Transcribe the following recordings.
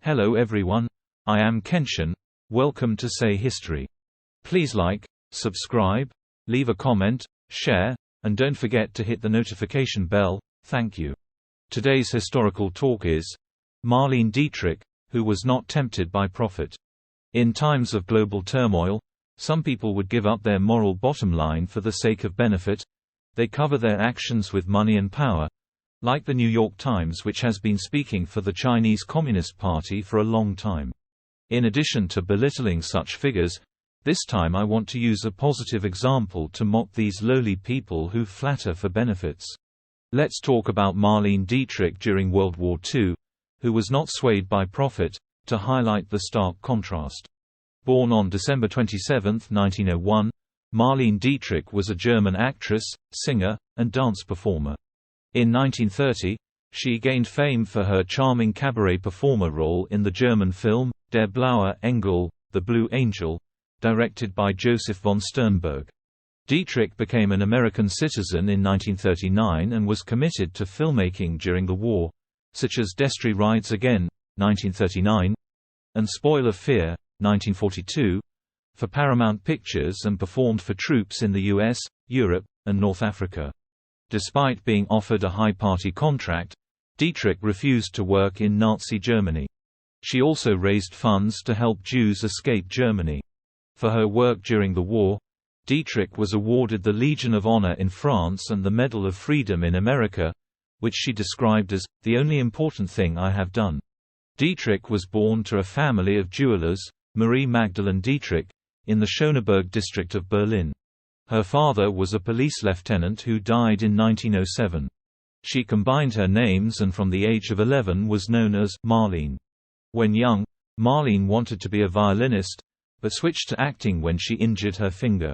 Hello everyone, I am Kenshin. Welcome to Say History. Please like, subscribe, leave a comment, share, and don't forget to hit the notification bell. Thank you. Today's historical talk is Marlene Dietrich, who was not tempted by profit. In times of global turmoil, some people would give up their moral bottom line for the sake of benefit. They cover their actions with money and power, like the New York Times, which has been speaking for the Chinese Communist Party for a long time. In addition to belittling such figures, this time I want to use a positive example to mock these lowly people who flatter for benefits. Let's talk about Marlene Dietrich during World War II, who was not swayed by profit, to highlight the stark contrast. Born on December 27, 1901, Marlene Dietrich was a German actress, singer, and dance performer. In 1930, she gained fame for her charming cabaret performer role in the German film, Der Blaue Engel, The Blue Angel, directed by Josef von Sternberg. Dietrich became an American citizen in 1939 and was committed to filmmaking during the war, such as Destry Rides Again, 1939, and Spoil of Fear, 1942, for Paramount Pictures, and performed for troops in the US, Europe, and North Africa. Despite being offered a high-party contract, Dietrich refused to work in Nazi Germany. She also raised funds to help Jews escape Germany. For her work during the war, Dietrich was awarded the Legion of Honor in France and the Medal of Freedom in America, which she described as, "the only important thing I have done." Dietrich was born to a family of jewelers, Marie Magdalene Dietrich, in the Schöneberg district of Berlin. Her father was a police lieutenant who died in 1907. She combined her names and from the age of 11 was known as Marlene. When young, Marlene wanted to be a violinist, but switched to acting when she injured her finger.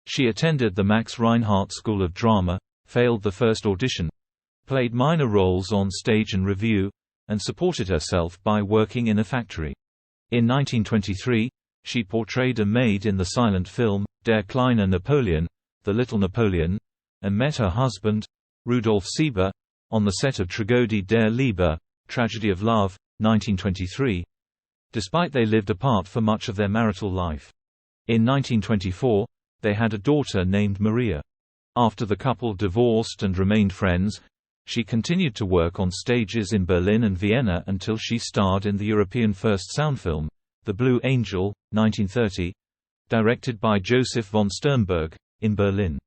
She attended the Max Reinhardt School of Drama, failed the first audition, played minor roles on stage and revue, and supported herself by working in a factory. In 1923, she portrayed a maid in the silent film, Der kleine Napoleon, The Little Napoleon, and met her husband, Rudolf Sieber, on the set of Tragödie der Liebe, Tragedy of Love, 1923, despite they lived apart for much of their marital life. In 1924, they had a daughter named Maria. After the couple divorced and remained friends, she continued to work on stages in Berlin and Vienna until she starred in the European first sound film, The Blue Angel, 1930, directed by Josef von Sternberg, in Berlin.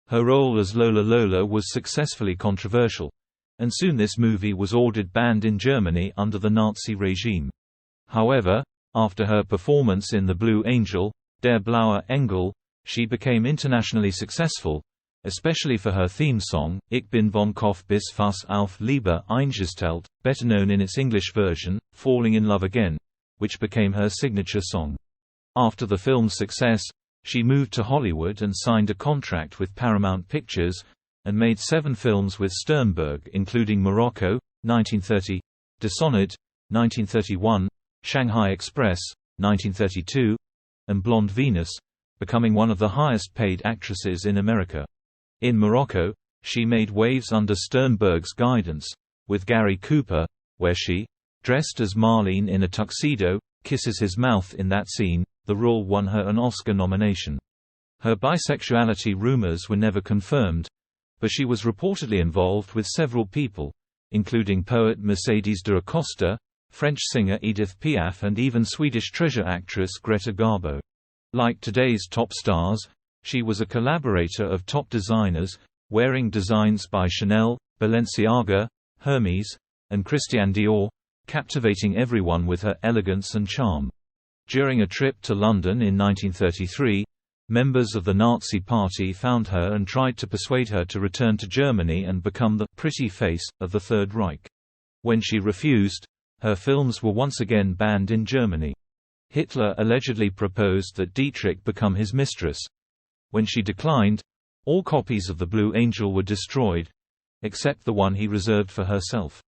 Her role as Lola Lola was successfully controversial, and soon this movie was ordered banned in Germany under the Nazi regime. However, after her performance in The Blue Angel, Der Blaue Engel, she became internationally successful, especially for her theme song, Ich bin von Kopf bis Fuß auf Liebe eingestellt, better known in its English version, Falling in Love Again, which became her signature song. After the film's success, she moved to Hollywood and signed a contract with Paramount Pictures, and made 7 films with Sternberg, including Morocco, 1930, Dishonored, 1931, Shanghai Express, 1932, and Blonde Venus, becoming one of the highest-paid actresses in America. In Morocco, she made waves under Sternberg's guidance, with Gary Cooper, where she, dressed as Marlene in a tuxedo, kisses his mouth in that scene. The role won her an Oscar nomination. Her bisexuality rumors were never confirmed, but she was reportedly involved with several people, including poet Mercedes de Acosta, French singer Edith Piaf, and even Swedish treasure actress Greta Garbo. Like today's top stars, she was a collaborator of top designers, wearing designs by Chanel, Balenciaga, Hermes, and Christian Dior, captivating everyone with her elegance and charm. During a trip to London in 1933, members of the Nazi Party found her and tried to persuade her to return to Germany and become the «pretty face» of the Third Reich. When she refused, her films were once again banned in Germany. Hitler allegedly proposed that Dietrich become his mistress. When she declined, all copies of The Blue Angel were destroyed, except the one he reserved for herself.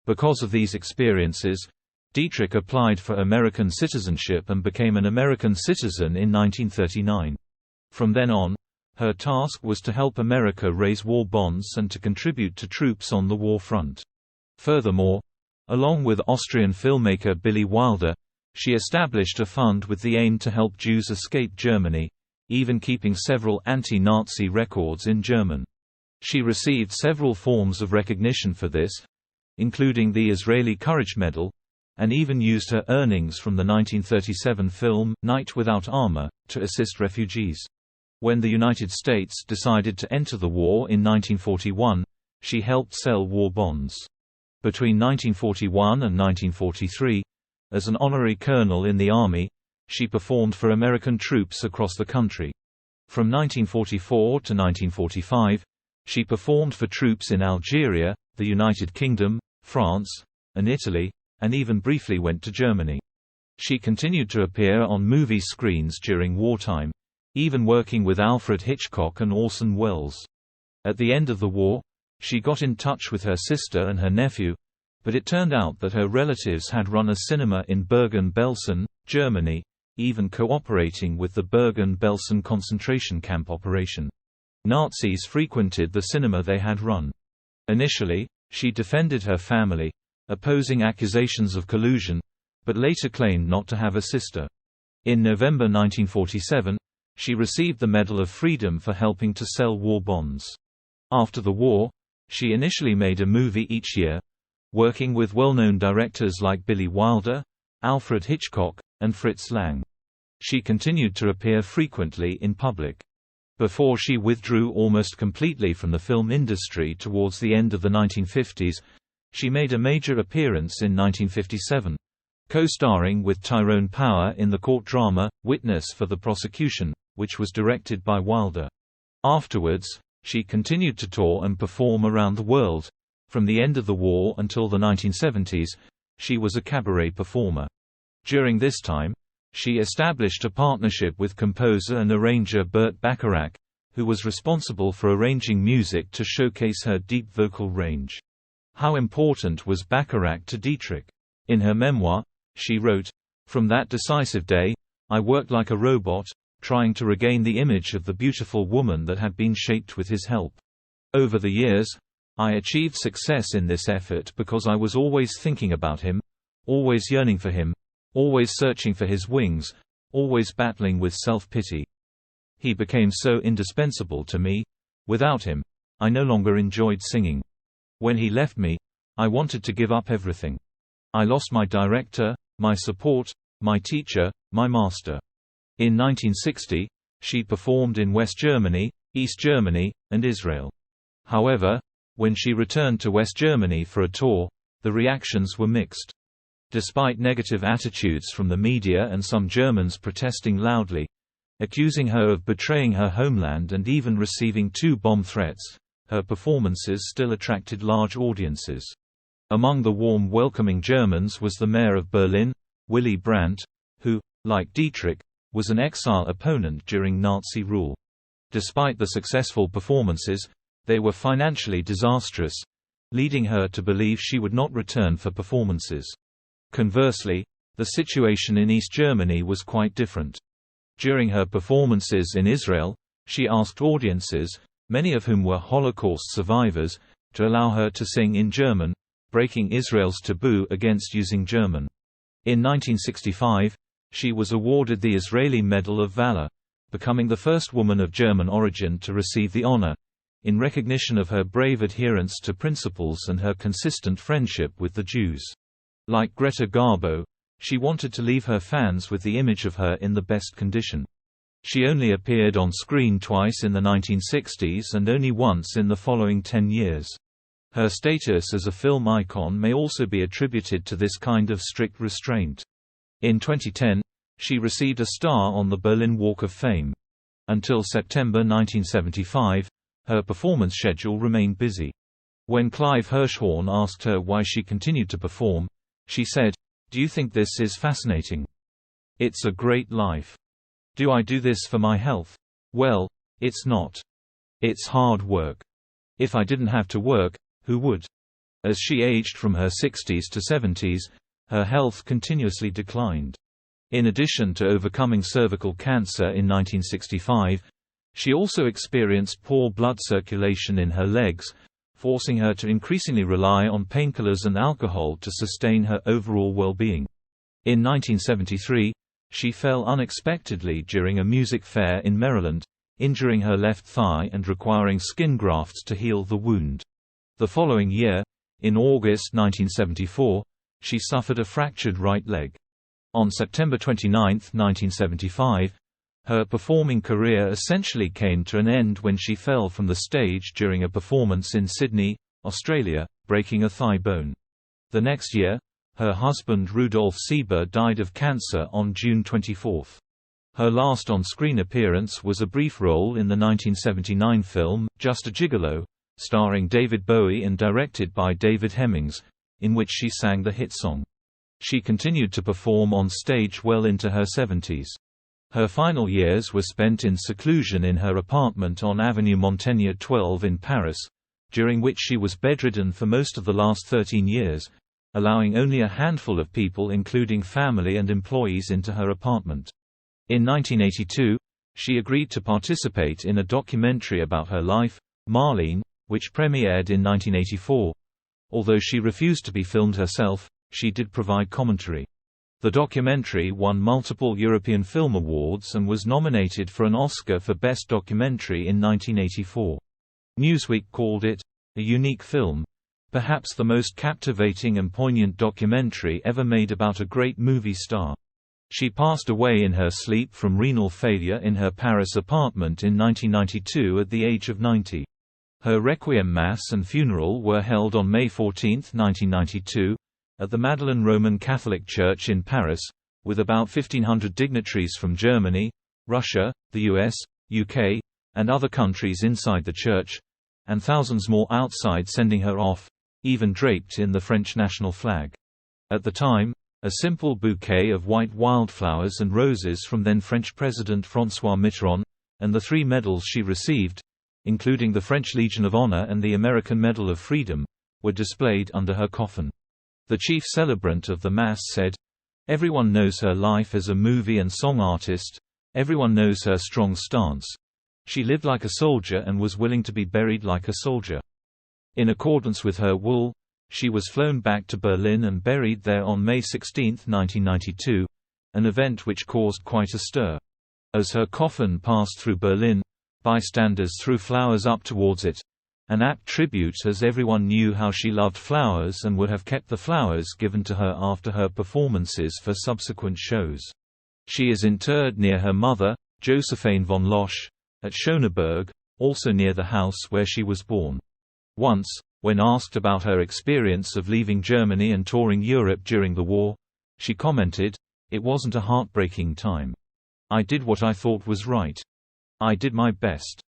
Because of these experiences, Dietrich applied for American citizenship and became an American citizen in 1939. From then on, her task was to help America raise war bonds and to contribute to troops on the war front. Furthermore, Along with Austrian filmmaker Billy Wilder, she established a fund with the aim to help Jews escape Germany, even keeping several anti-Nazi records in German. She received several forms of recognition for this, including the Israeli Courage Medal, and even used her earnings from the 1937 film Night Without Armor to assist refugees. When the United States decided to enter the war in 1941, she helped sell war bonds. Between 1941 and 1943, as an honorary colonel in the Army, she performed for American troops across the country. From 1944 to 1945, she performed for troops in Algeria, the United Kingdom, France, and Italy, and even briefly went to Germany. She continued to appear on movie screens during wartime, even working with Alfred Hitchcock and Orson Welles. At the end of the war, she got in touch with her sister and her nephew, but it turned out that her relatives had run a cinema in Bergen-Belsen, Germany, even cooperating with the Bergen-Belsen concentration camp operation. Nazis frequented the cinema they had run. Initially, she defended her family, opposing accusations of collusion, but later claimed not to have a sister. In November 1947, she received the Medal of Freedom for helping to sell war bonds. After the war, she initially made a movie each year, working with well-known directors like Billy Wilder, Alfred Hitchcock, and Fritz Lang. She continued to appear frequently in public. Before she withdrew almost completely from the film industry towards the end of the 1950s, she made a major appearance in 1957, co-starring with Tyrone Power in the court drama, Witness for the Prosecution, which was directed by Wilder. Afterwards, she continued to tour and perform around the world. From the end of the war until the 1970s, she was a cabaret performer. During this time, she established a partnership with composer and arranger Burt Bacharach, who was responsible for arranging music to showcase her deep vocal range. How important was Bacharach to Dietrich? In her memoir, she wrote, "From that decisive day, I worked like a robot, trying to regain the image of the beautiful woman that had been shaped with his help. Over the years, I achieved success in this effort because I was always thinking about him, always yearning for him, always searching for his wings, always battling with self-pity. He became so indispensable to me. Without him, I no longer enjoyed singing. When he left me, I wanted to give up everything. I lost my director, my support, my teacher, my master." In 1960, she performed in West Germany, East Germany, and Israel. However, when she returned to West Germany for a tour, the reactions were mixed. Despite negative attitudes from the media and some Germans protesting loudly, accusing her of betraying her homeland and even receiving 2 bomb threats, her performances still attracted large audiences. Among the warm welcoming Germans was the mayor of Berlin, Willy Brandt, who, like Dietrich, was an exile opponent during Nazi rule. Despite the successful performances, they were financially disastrous, leading her to believe she would not return for performances. Conversely, the situation in East Germany was quite different. During her performances in Israel, she asked audiences, many of whom were Holocaust survivors, to allow her to sing in German, breaking Israel's taboo against using German. In 1965, she was awarded the Israeli Medal of Valor, becoming the first woman of German origin to receive the honor, in recognition of her brave adherence to principles and her consistent friendship with the Jews. Like Greta Garbo, she wanted to leave her fans with the image of her in the best condition. She only appeared on screen twice in the 1960s and only once in the following 10 years. Her status as a film icon may also be attributed to this kind of strict restraint. In 2010, she received a star on the Berlin Walk of Fame. Until September 1975, her performance schedule remained busy. When Clive Hirschhorn asked her why she continued to perform, she said, "Do you think this is fascinating? It's a great life. Do I do this for my health? Well, it's not. It's hard work. If I didn't have to work, who would?" As she aged from her 60s to 70s, her health continuously declined. In addition to overcoming cervical cancer in 1965, she also experienced poor blood circulation in her legs, forcing her to increasingly rely on painkillers and alcohol to sustain her overall well-being. In 1973, she fell unexpectedly during a music fair in Maryland, injuring her left thigh and requiring skin grafts to heal the wound. The following year, in August 1974, she suffered a fractured right leg. On September 29, 1975, her performing career essentially came to an end when she fell from the stage during a performance in Sydney, Australia, breaking a thigh bone. The next year, her husband Rudolf Sieber died of cancer on June 24. Her last on-screen appearance was a brief role in the 1979 film, Just a Gigolo, starring David Bowie and directed by David Hemmings, in which she sang the hit song. She continued to perform on stage well into her 70s. Her final years were spent in seclusion in her apartment on Avenue Montaigne 12 in Paris, during which she was bedridden for most of the last 13 years, allowing only a handful of people including family and employees into her apartment. In 1982, she agreed to participate in a documentary about her life, Marlene, which premiered in 1984. Although she refused to be filmed herself, she did provide commentary. The documentary won multiple European Film Awards and was nominated for an Oscar for Best Documentary in 1984. Newsweek called it a unique film, perhaps the most captivating and poignant documentary ever made about a great movie star. She passed away in her sleep from renal failure in her Paris apartment in 1992 at the age of 90. Her requiem mass and funeral were held on May 14, 1992, at the Madeleine Roman Catholic Church in Paris, with about 1,500 dignitaries from Germany, Russia, the US, UK, and other countries inside the church, and thousands more outside sending her off, even draped in the French national flag. At the time, a simple bouquet of white wildflowers and roses from then French President François Mitterrand, and the 3 medals she received, including the French Legion of Honor and the American Medal of Freedom, were displayed under her coffin. The chief celebrant of the Mass said, "Everyone knows her life as a movie and song artist, everyone knows her strong stance. She lived like a soldier and was willing to be buried like a soldier." In accordance with her will, she was flown back to Berlin and buried there on May 16, 1992, an event which caused quite a stir. As her coffin passed through Berlin, bystanders threw flowers up towards it, an apt tribute as everyone knew how she loved flowers and would have kept the flowers given to her after her performances for subsequent shows. She is interred near her mother, Josephine von Losch, at Schöneberg, also near the house where she was born. Once, when asked about her experience of leaving Germany and touring Europe during the war, she commented, "It wasn't a heartbreaking time. I did what I thought was right. I did my best."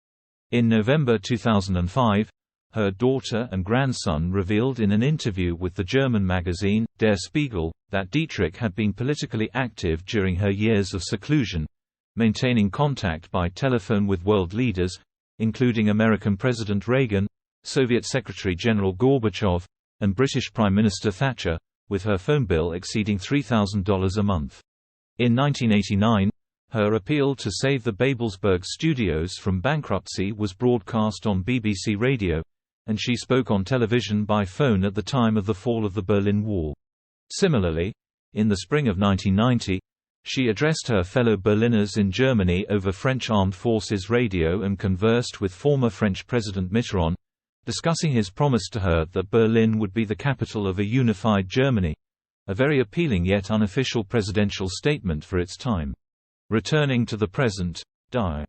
In November 2005, her daughter and grandson revealed in an interview with the German magazine, Der Spiegel, that Dietrich had been politically active during her years of seclusion, maintaining contact by telephone with world leaders, including American President Reagan, Soviet Secretary-General Gorbachev, and British Prime Minister Thatcher, with her phone bill exceeding $3,000 a month. In 1989, her appeal to save the Babelsberg studios from bankruptcy was broadcast on BBC Radio, and she spoke on television by phone at the time of the fall of the Berlin Wall. Similarly, in the spring of 1990, she addressed her fellow Berliners in Germany over French Armed Forces radio and conversed with former French President Mitterrand, discussing his promise to her that Berlin would be the capital of a unified Germany, a very appealing yet unofficial presidential statement for its time. Returning to the present, Die.